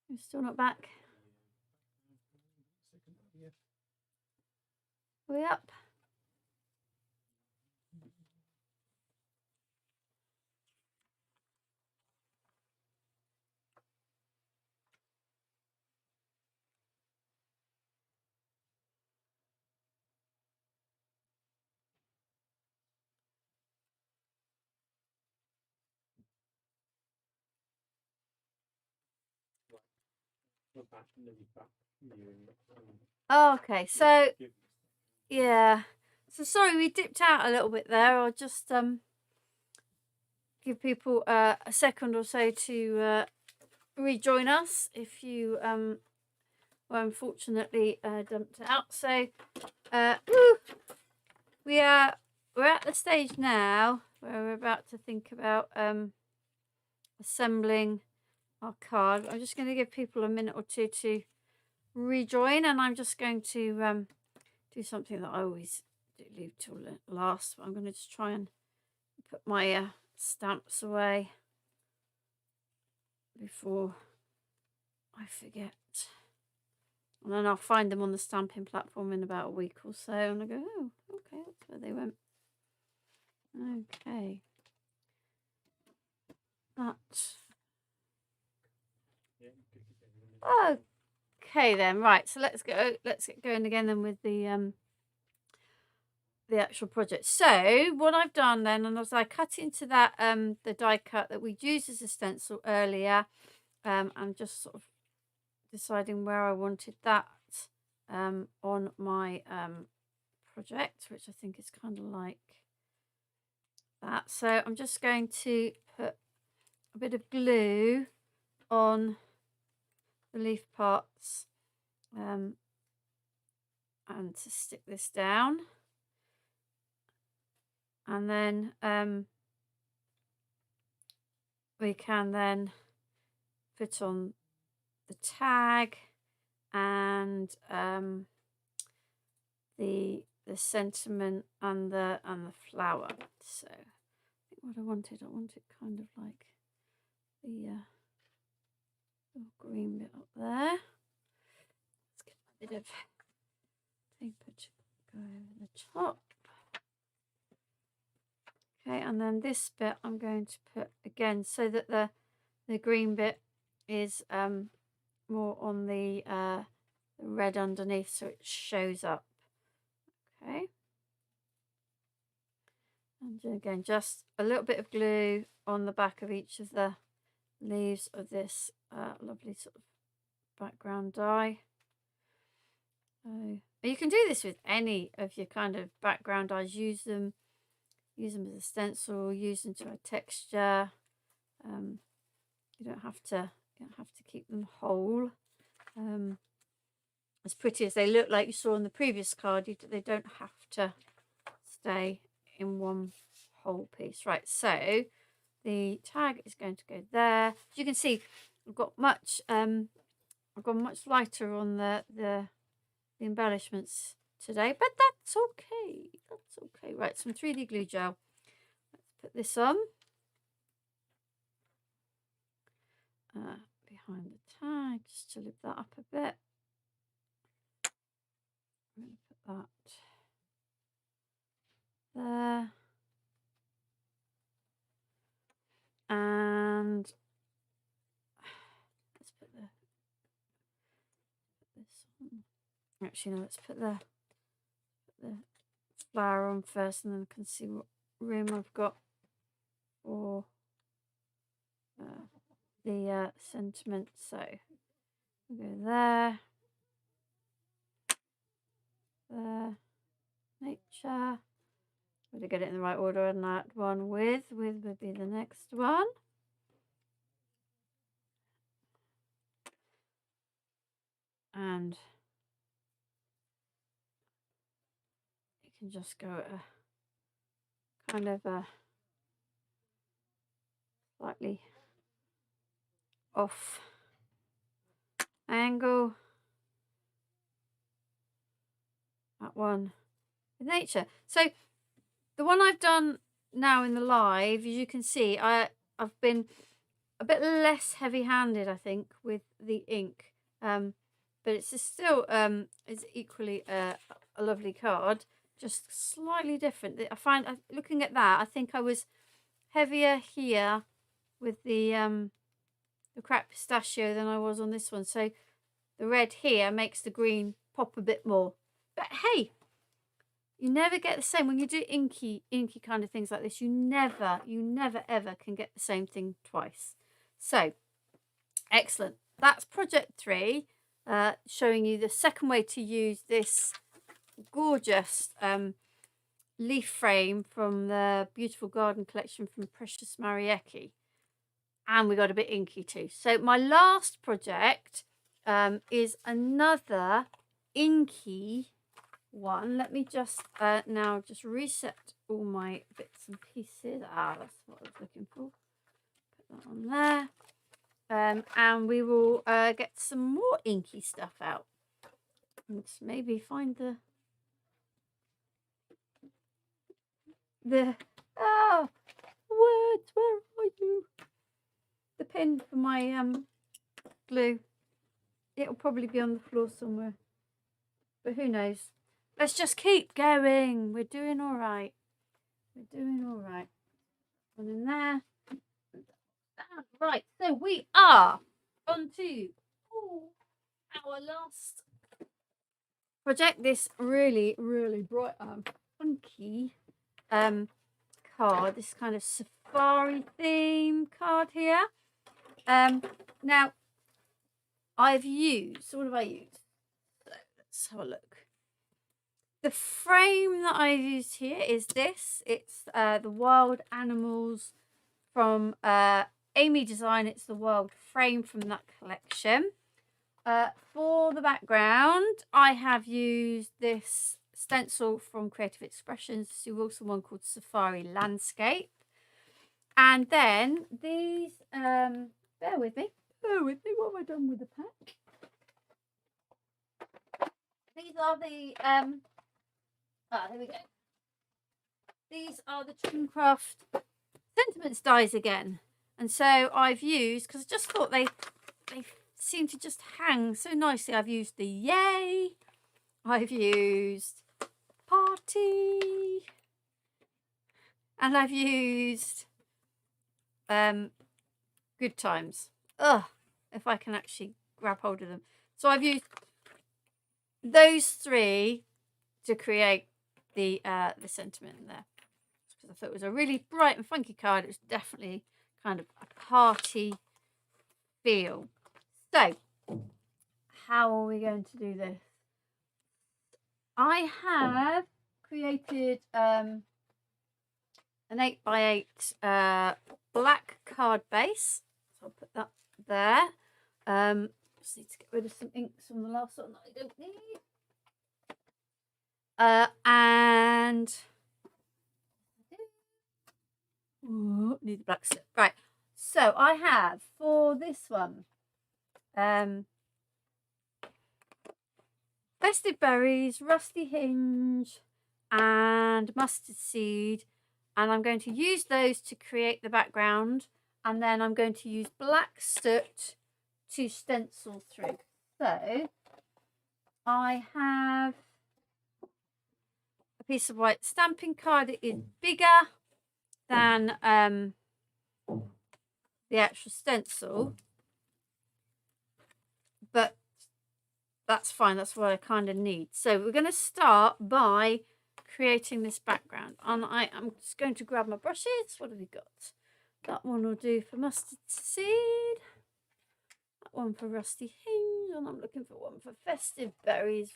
You're still not back? Are we up? Oh, okay, so yeah, so sorry we dipped out a little bit there. I'll just give people a second or so to rejoin us if you were unfortunately dumped out. So we're at the stage now where we're about to think about assembling our card. I'm just going to give people a minute or two to rejoin, and I'm just going to do something that I always do leave till last. I'm going to just try and put my stamps away before I forget, and then I'll find them on the stamping platform in about a week or so, and I go, oh, okay, that's where they went. Okay, okay then, right, so let's get going again then with the actual project. So what I've done then, and as I cut into that the die cut that we used as a stencil earlier, I'm just sort of deciding where I wanted that on my project, which I think is kind of like that. So I'm just going to put a bit of glue on the leaf parts and to stick this down, and then we can then put on the tag and the sentiment and the flower. So I think what I wanted kind of like the little green bit up there. Let's get a bit of paper to go over the top. Okay, and then this bit I'm going to put again so that the green bit is more on the red underneath, so it shows up. Okay, and again just a little bit of glue on the back of each of the leaves of this lovely sort of background die. So you can do this with any of your kind of background dies. Use them as a stencil, use them to add texture. You don't have to keep them whole. As pretty as they look, like you saw on the previous card, they don't have to stay in one whole piece. Right, so the tag is going to go there. As you can see, I've got much lighter on the embellishments today, but that's okay. That's okay. Right, some 3D glue gel. Let's put this on behind the tag just to lift that up a bit. I'm going to put that there. And let's put this on. Actually, no, let's put the flower on first, and then I can see what room I've got for the sentiment. So we'll go there, nature. Got to get it in the right order, and that one with would be the next one. And you can just go at a kind of a slightly off angle. That one with nature. So the one I've done now in the live, as you can see, I've been a bit less heavy-handed, I think, with the ink. But it's still is equally a lovely card, just slightly different. I find, looking at that, I think I was heavier here with the cracked pistachio than I was on this one. So the red here makes the green pop a bit more. But hey, you never get the same when you do inky kind of things like this. You never ever can get the same thing twice. So excellent. That's project 3, showing you the second way to use this gorgeous leaf frame from the Beautiful Garden collection from Precious Mariecki. And we got a bit inky too. So my last project is another inky one. Let me just now just reset all my bits and pieces. That's what I was looking for. Put that on there. And we will get some more inky stuff out. And maybe find the oh, words, where are you? The pin for my glue. It'll probably be on the floor somewhere, but who knows. Let's just keep going. We're doing all right. We're doing all right. One in there. Right, so we are on to our last project. This really bright funky card. This kind of safari theme card here. Now I've used, what have I used? So let's have a look. The frame that I've used here is this. It's the wild animals from Amy Design. It's the wild frame from that collection. For the background, I have used this stencil from Creative Expressions, Sue Wilson one called Safari Landscape. And then these, bear with me, what have I done with the pack? These are the, there we go. These are the Hixxycraft Sentiments dies again. And so I've used, because I just thought they seem to just hang so nicely. I've used the Yay, I've used Party, and I've used Good Times. If I can actually grab hold of them. So I've used those 3 to create the sentiment in there. Because I thought it was a really bright and funky card. It was definitely kind of a party feel. So, how are we going to do this? I have created an 8x8 black card base. So I'll put that there. Just need to get rid of some inks from the last one that I don't need. And need the black slip. Right. So I have for this one festive berries, rusty hinge, and mustard seed, and I'm going to use those to create the background, and then I'm going to use black soot to stencil through. So I have a piece of white stamping card. It is bigger than the actual stencil, but that's fine. That's what I kind of need. So we're going to start by creating this background, and I'm just going to grab my brushes. What have we got? That one will do for mustard seed, that one for rusty hinge, and I'm looking for one for festive berries.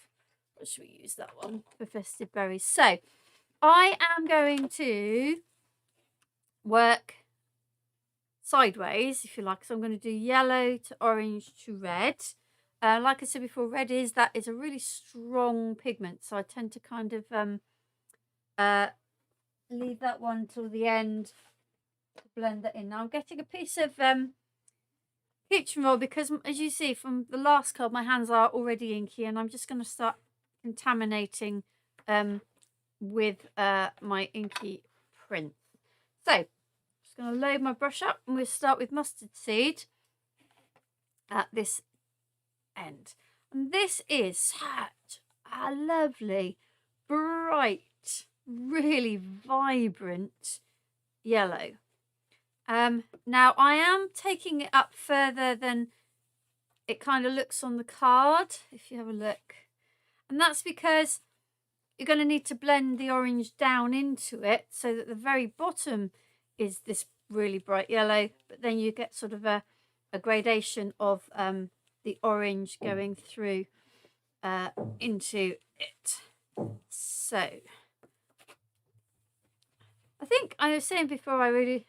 Or should we use that one for festive berries? So I am going to work sideways, if you like. So I'm going to do yellow to orange to red. Like I said before, red is a really strong pigment, so I tend to kind of leave that one till the end to blend that in. Now I'm getting a piece of kitchen roll because, as you see from the last card, my hands are already inky, and I'm just going to start contaminating with my inky print. So just going to load my brush up and we'll start with mustard seed at this end. And this is such a lovely, bright, really vibrant yellow. Now I am taking it up further than it kind of looks on the card, if you have a look. And that's because you're going to need to blend the orange down into it so that the very bottom is this really bright yellow, but then you get sort of a gradation of the orange going through into it. So I think I was saying before, I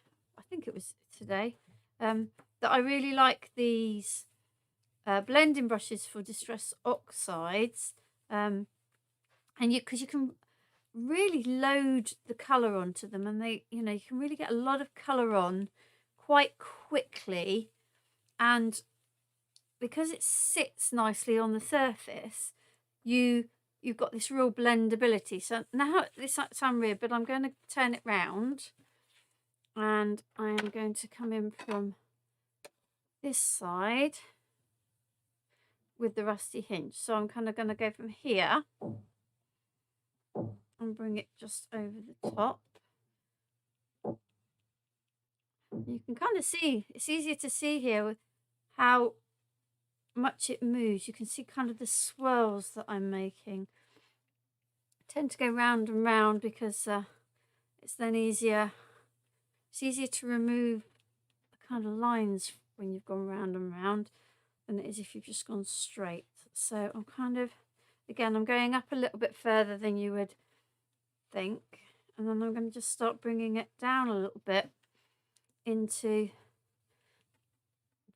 think it was today, that I really like these blending brushes for distress oxides, and because you can really load the color onto them, and they, you can really get a lot of color on quite quickly, and because it sits nicely on the surface, you've got this real blendability. So now this might sound weird, but I'm going to turn it round, and I am going to come in from this side with the rusty hinge. So I'm kind of going to go from here and bring it just over the top. You can kind of see, it's easier to see here with how much it moves. You can see kind of the swirls that I'm making. I tend to go round and round because it's then easier. It's easier to remove the kind of lines when you've gone round and round than it is if you've just gone straight. So I'm kind of, again, I'm going up a little bit further than you would think, and then I'm going to just start bringing it down a little bit into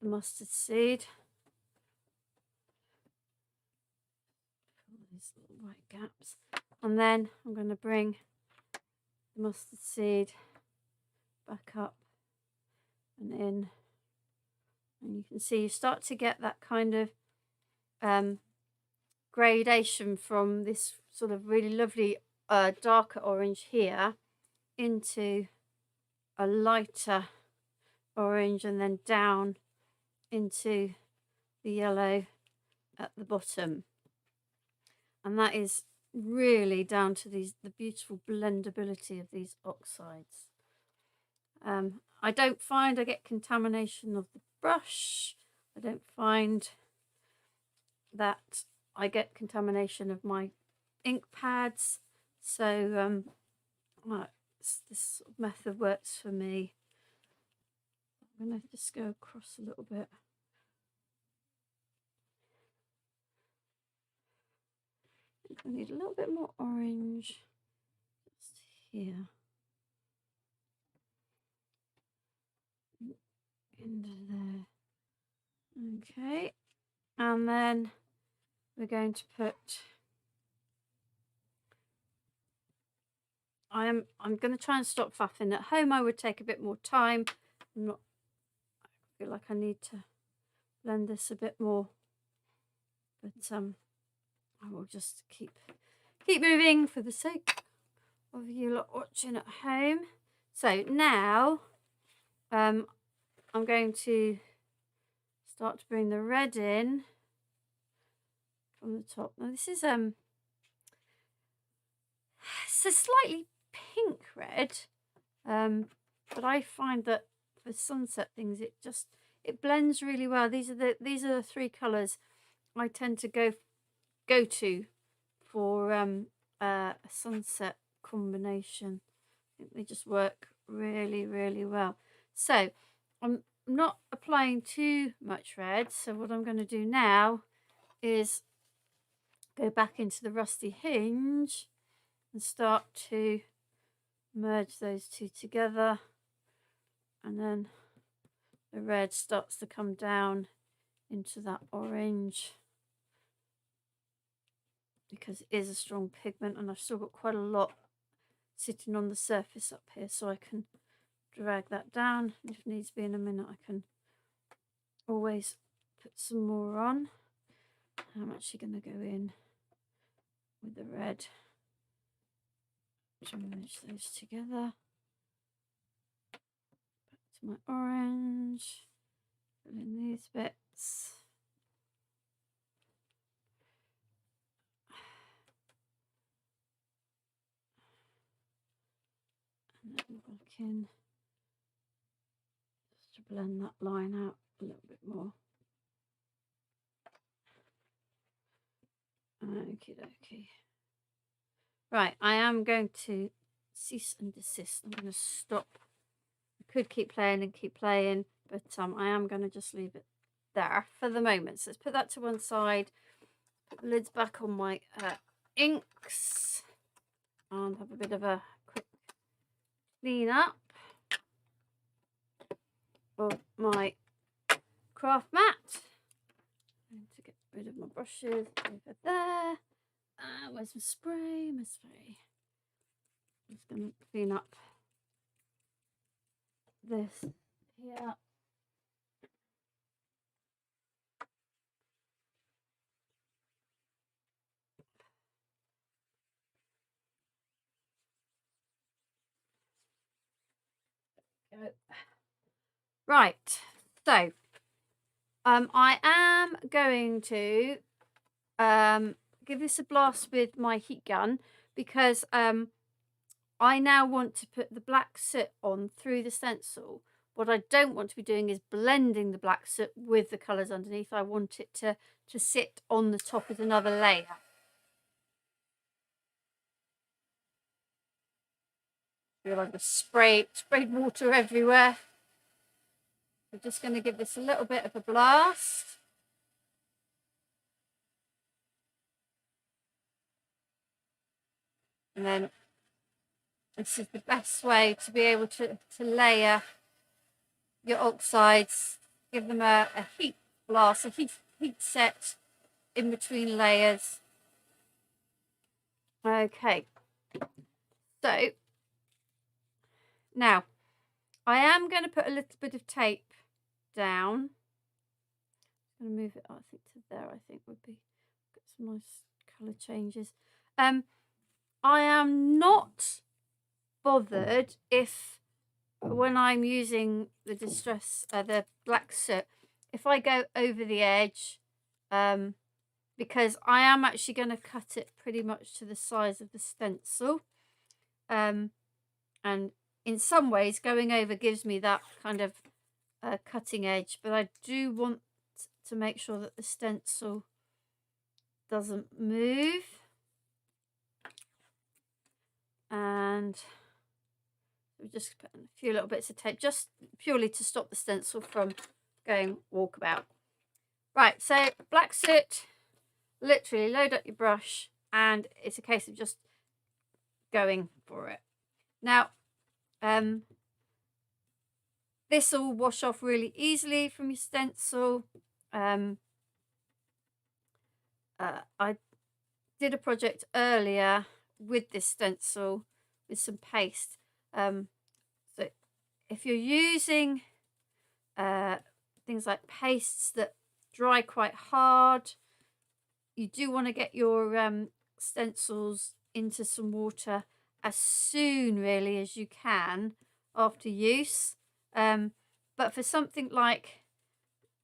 the mustard seed. These little white gaps, and then I'm going to bring the mustard seed back up and in, and you can see you start to get that kind of gradation from this sort of really lovely darker orange here into a lighter orange, and then down into the yellow at the bottom. And that is really down to the beautiful blendability of these oxides. I don't find I get contamination of the brush. I don't find that I get contamination of my ink pads. So this sort of method works for me. I'm going to just go across a little bit. I think I need a little bit more orange just here. Into there. Okay. And then we're going to put, I'm going to try and stop faffing. At home I would take a bit more time. I feel like I need to blend this a bit more, but I will just keep moving for the sake of you lot watching at home. So now I'm going to start to bring the red in from the top. Now this is it's a slightly pink red, but I find that for sunset things it blends really well. These are the three colours I tend to go to for a sunset combination. I think they just work really, really well. So I'm not applying too much red, so what I'm going to do now is go back into the rusty hinge and start to merge those two together, and then the red starts to come down into that orange, because it is a strong pigment, and I've still got quite a lot sitting on the surface up here, so I can drag that down. If needs be in a minute, I can always put some more on. I'm actually going to go in with the red to merge those together. my orange. Fill in these bits. And then back in just to blend that line out a little bit more. Okie dokie. Right, I am going to cease and desist. I'm going to stop. I could keep playing and keep playing, but I am going to just leave it there for the moment. So let's put that to one side. Put the lids back on my inks and have a bit of a quick clean up of my craft mat. I'm going to get rid of my brushes over there. Where's my spray? My spray. I'm just going to clean up this here. Go. Right, so I am going to give this a blast with my heat gun because I now want to put the black soot on through the stencil. What I don't want to be doing is blending the black soot with the colours underneath. I want it to sit on the top as another layer. I feel like I've sprayed water everywhere. I'm just going to give this a little bit of a blast. And then this is the best way to be able to layer your oxides. Give them a heat blast, a heat set in between layers. Okay, so now I am going to put a little bit of tape down. I'm going to move it, I think, to there. I think would be get some nice colour changes. I am not bothered if when I'm using the the black soot, if I go over the edge, because I am actually going to cut it pretty much to the size of the stencil, and in some ways going over gives me that kind of cutting edge, but I do want to make sure that the stencil doesn't move. And we just put a few little bits of tape just purely to stop the stencil from going walkabout. Right, so black soot, literally load up your brush and it's a case of just going for it. Now, this will wash off really easily from your stencil. I did a project earlier with this stencil with some paste. So if you're using things like pastes that dry quite hard, you do want to get your stencils into some water as soon really as you can after use. But for something like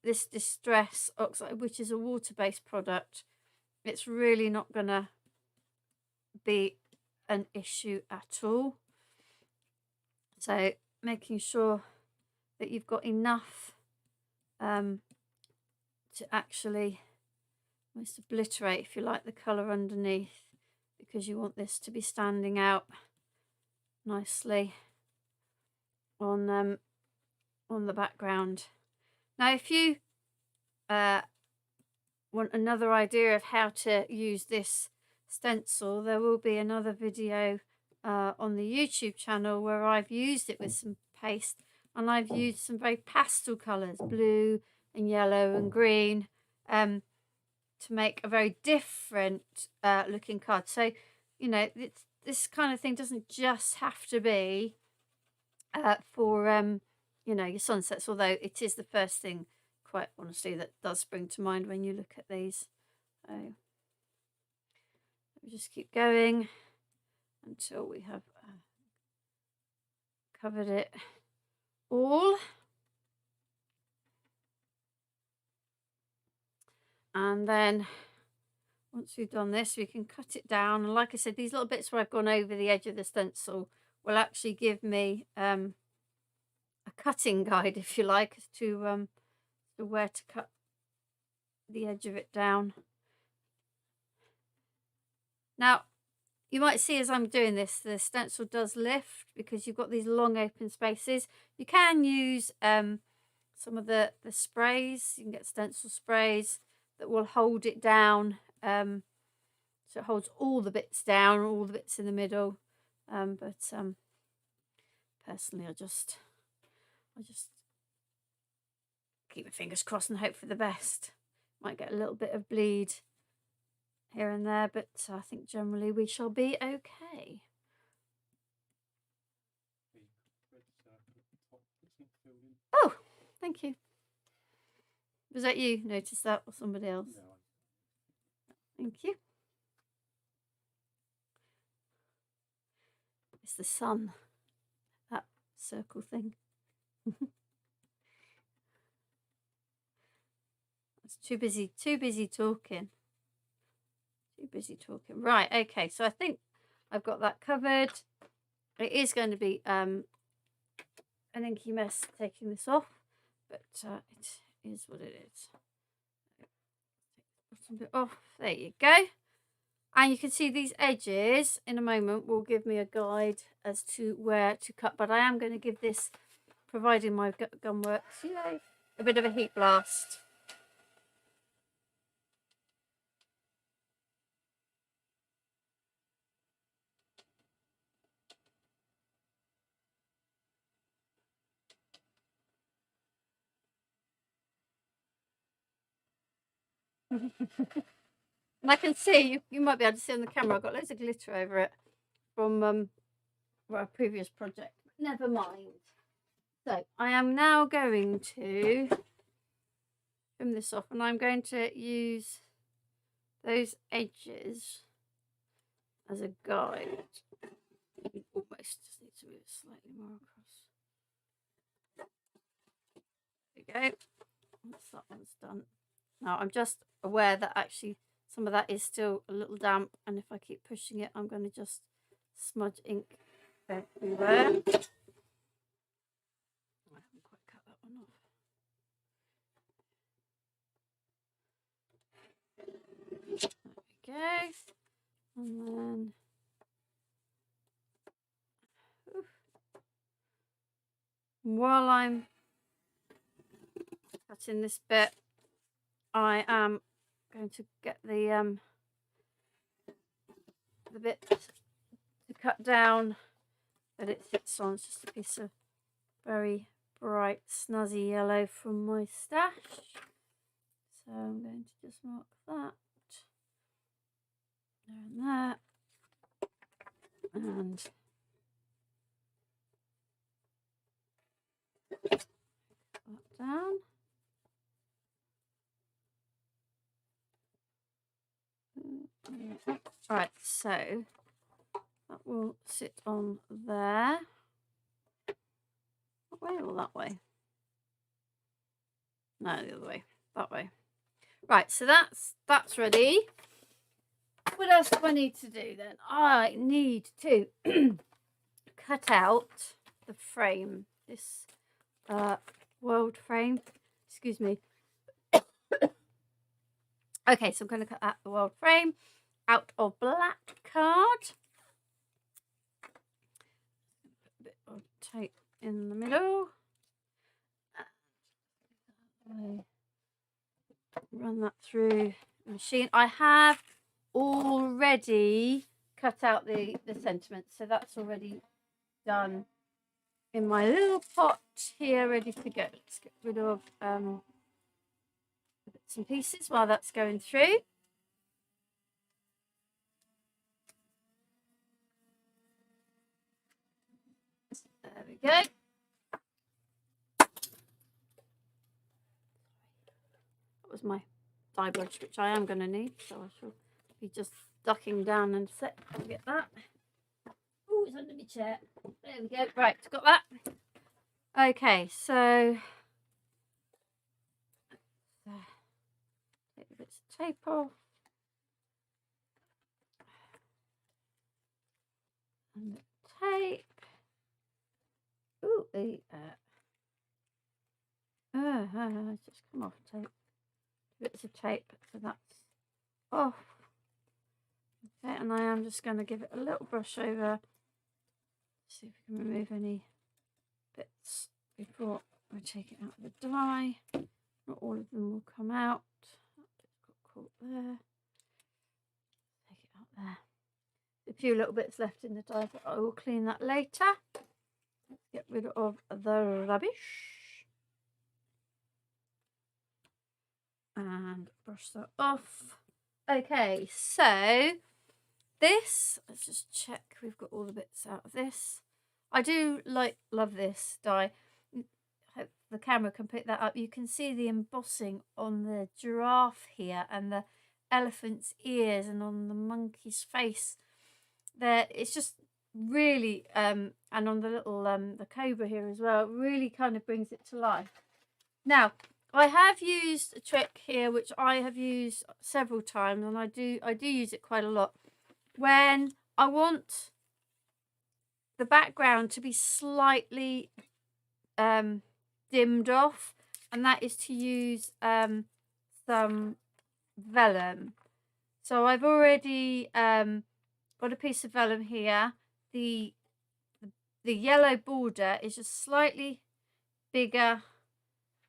this Distress Oxide, which is a water-based product, it's really not going to be an issue at all. So making sure that you've got enough to actually almost obliterate, if you like, the colour underneath, because you want this to be standing out nicely on the background. Now, if you want another idea of how to use this stencil, there will be another video on the YouTube channel where I've used it with some paste, and I've used some very pastel colours, blue and yellow and green, to make a very different looking card. So, you know, this kind of thing doesn't just have to be for you know, your sunsets, although it is the first thing, quite honestly, that does spring to mind when you look at these. So we just keep going until we have covered it Aall. And then once we've done this, we can cut it down. And like I said, these little bits where I've gone over the edge of the stencil will actually give me a cutting guide, if you like, as to where to cut the edge of it down. Now, you might see as I'm doing this, the stencil does lift because you've got these long open spaces. You can use some of the sprays. You can get stencil sprays that will hold it down. So it holds all the bits down, all the bits in the middle. But personally, I just keep my fingers crossed and hope for the best. Might get a little bit of bleed here and there, but I think generally we shall be okay. Oh, thank you. Was that you noticed that or somebody else? No. Thank you. It's the sun, that circle thing. It's too busy talking. Too busy talking. Right, okay, so I think I've got that covered. It is going to be an inky mess taking this off, but it is what it is. Bottom bit off. There you go. And you can see these edges in a moment will give me a guide as to where to cut, but I am going to give this, providing my gun works, you know, a bit of a heat blast. And I can see, you might be able to see on the camera, I've got loads of glitter over it from our previous project. Never mind. So I am now going to trim this off, and I'm going to use those edges as a guide. Almost just need to move it slightly more across. There we go. Once that one's done. Now I'm just aware that actually some of that is still a little damp, and if I keep pushing it, I'm going to just smudge ink everywhere. I haven't quite cut that one off. There we go. And then while I'm cutting this bit, I am going to get the bit to cut down that it sits on. It's just a piece of very bright snazzy yellow from my stash. So I'm going to just mark that there and there, and that down. Right, so that will sit on there. That way or that way? No, the other way. That way. Right, so that's ready. What else do I need to do then? I need to cut out the frame. This world frame. Excuse me. Okay, so I'm going to cut out the world frame out of black card. Put a bit of tape in the middle. Run that through the machine. I have already cut out the sentiments, so that's already done in my little pot here, ready to go. Let's get rid of bits and pieces while that's going through. There we go. That was my die brush, which I am going to need, so I shall be just ducking down in a sec to get that. Oh, it's under my chair. There we go. Right, got that. Okay, so take the bits of tape off. And the tape. Ooh, just come off tape. Bits of tape, so that's off. Okay, and I am just going to give it a little brush over. See if we can remove any bits before I take it out of the die. Not all of them will come out. That bit's got caught there. Take it out there. A few little bits left in the die, but I will clean that later. Let's get rid of the rubbish. And brush that off. Okay, so this, let's just check we've got all the bits out of this. I do love this die. Hope the camera can pick that up. You can see the embossing on the giraffe here and the elephant's ears and on the monkey's face there. It's just really and on the little the cobra here as well, it really kind of brings it to life. Now I have used a trick here which I have used several times, and I do use it quite a lot when I want the background to be slightly dimmed off, and that is to use some vellum. So I've already got a piece of vellum here. The yellow border is just slightly bigger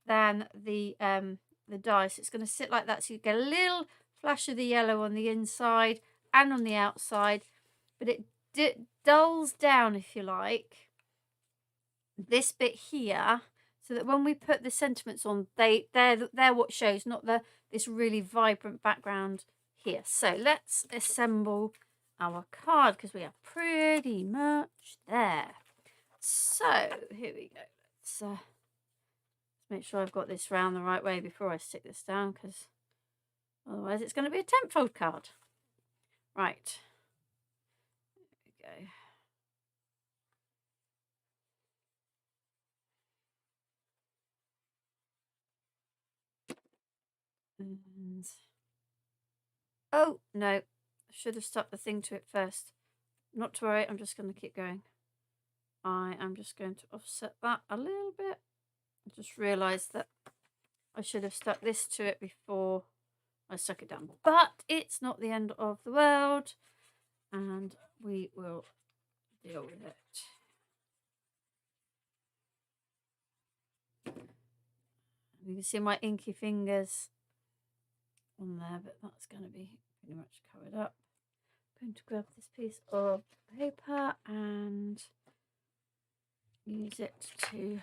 than the die, so it's going to sit like that, so you get a little flash of the yellow on the inside and on the outside, but it dulls down, if you like, this bit here, so that when we put the sentiments on, they're what shows, not this really vibrant background here. So let's assemble our card because we are pretty much there. So here we go. Let's make sure I've got this round the right way before I stick this down, because otherwise it's going to be a 10-fold card. Right. There we go. And oh no, I should have stuck the thing to it first. Not to worry, I'm just going to keep going. I am just going to offset that a little bit. I just realised that I should have stuck this to it before I stuck it down. But it's not the end of the world, and we will deal with it. You can see my inky fingers on there, but that's going to be pretty much covered up. I'm going to grab this piece of paper and use it to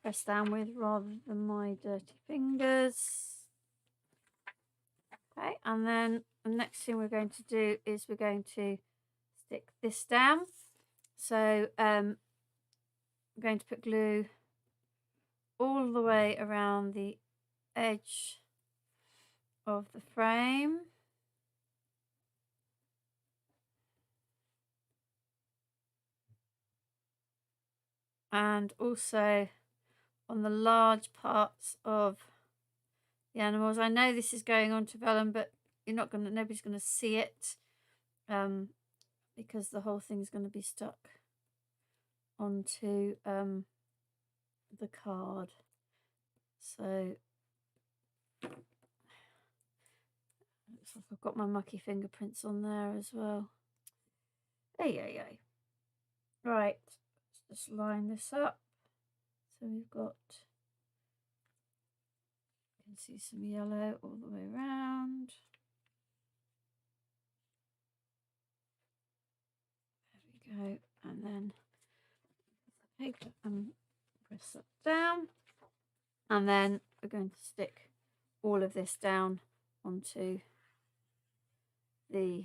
press down with rather than my dirty fingers. Okay, and then the next thing we're going to do is we're going to stick this down. So I'm going to put glue all the way around the edge of the frame. And also on the large parts of the animals. I know this is going on to vellum, but nobody's gonna see it because the whole thing's gonna be stuck onto the card. So looks like I've got my mucky fingerprints on there as well. Ay. Right, let's just line this up. So we've got, you can see some yellow all the way around. There we go, and then the paper and press that down, and then we're going to stick all of this down onto the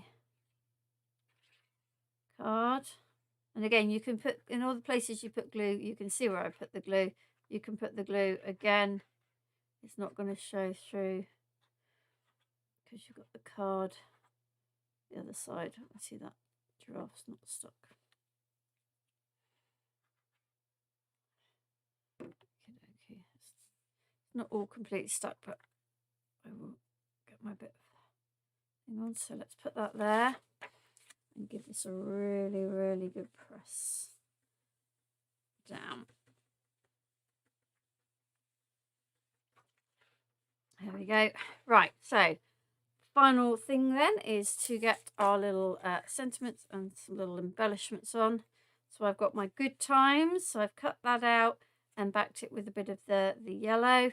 card. And again, you can put, in all the places you put glue, you can see where I put the glue. You can put the glue again. It's not going to show through because you've got the card the other side. I see that giraffe's not stuck. not all completely stuck, but I will get my bit of thing on. So let's put that there and give this a really, really good press down. There we go. Right, so final thing then is to get our little sentiments and some little embellishments on. So I've got my good times, so I've cut that out and backed it with a bit of the yellow.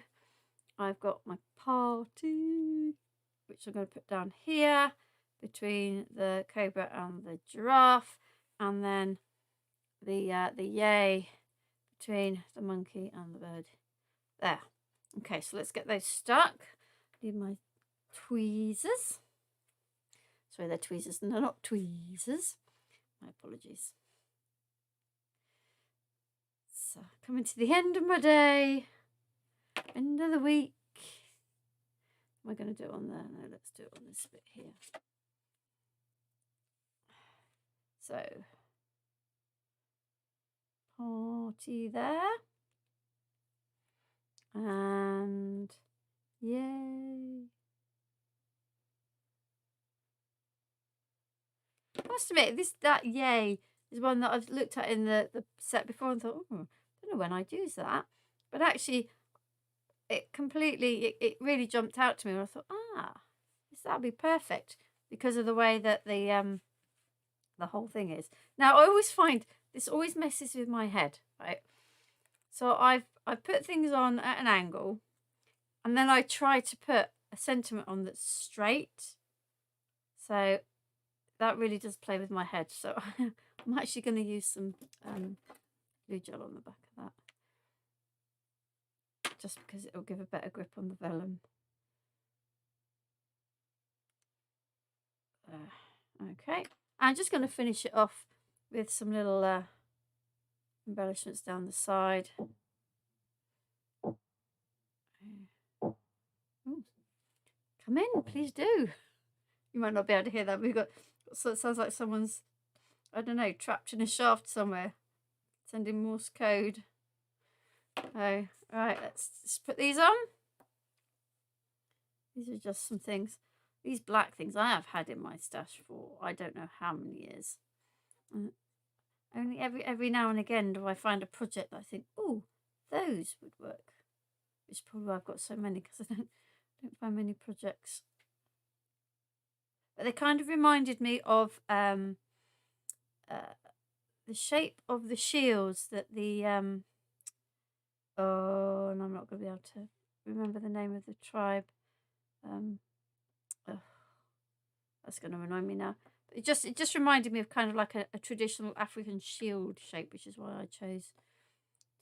I've got my party, which I'm going to put down here between the cobra and the giraffe, and then the yay between the monkey and the bird. There. Okay, so let's get those stuck. Need my tweezers. Sorry, they're tweezers and they're not tweezers. My apologies. So coming to the end of my day, end of the week. Am I going to do it on there? No, let's do it on this bit here. So party there. And yay. I must admit, that yay is one that I've looked at in the set before and thought, oh, I don't know when I'd use that. But actually, it really jumped out to me. And I thought, that'd be perfect because of the way that the whole thing is. Now, I always find this always messes with my head, right? So I've put things on at an angle, and then I try to put a sentiment on that's straight. So that really does play with my head. So I'm actually going to use some glue gel on the back of that, just because it'll give a better grip on the vellum. Okay, I'm just going to finish it off with some little embellishments down the side. Ooh. Come in, please do. You might not be able to hear that. We've got, so it sounds like someone's, I don't know, trapped in a shaft somewhere, sending Morse code. Oh, right, let's just put these on. These are just some things. These black things I have had in my stash for I don't know how many years. Only every now and again do I find a project that I think, oh, those would work. Which is probably why I've got so many, because I don't find many projects. But they kind of reminded me of the shape of the shields that the oh, and I'm not going to be able to remember the name of the tribe. That's going to annoy me now. But it just reminded me of kind of like a traditional African shield shape, which is why I chose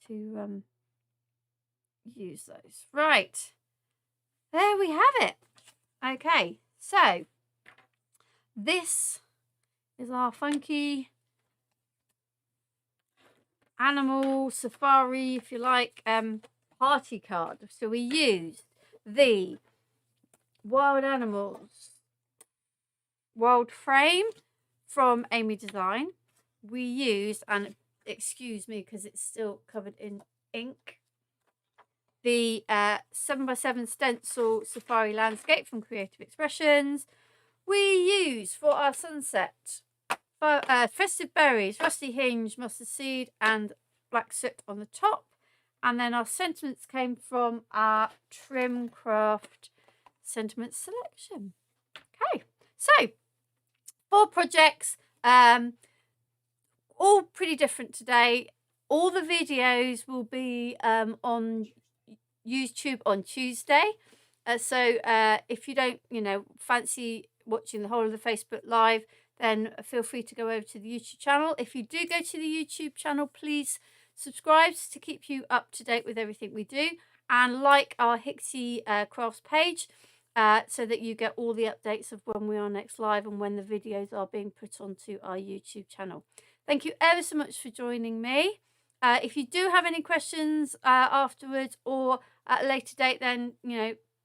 to use those. Right, there we have it. Okay, so this is our funky animal safari, if you like, party card. So we used the wild animals wild frame from Amy Design. We used, and excuse me because it's still covered in ink, the 7x7 stencil safari landscape from Creative Expressions. We used for our sunset festive berries, rusty hinge, mustard seed and black soot on the top. And then our sentiments came from our Trim Craft sentiment selection. Okay, so 4 projects, all pretty different today. All the videos will be on YouTube on Tuesday. So if you don't, fancy watching the whole of the Facebook Live, then feel free to go over to the YouTube channel. If you do go to the YouTube channel, please subscribe to keep you up to date with everything we do, and like our Hixxy Crafts page so that you get all the updates of when we are next live and when the videos are being put onto our YouTube channel. Thank you ever so much for joining me. If you do have any questions afterwards or at a later date, then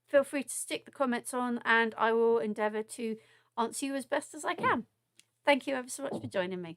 feel free to stick the comments on and I will endeavour to answer you as best as I can. Thank you ever so much for joining me.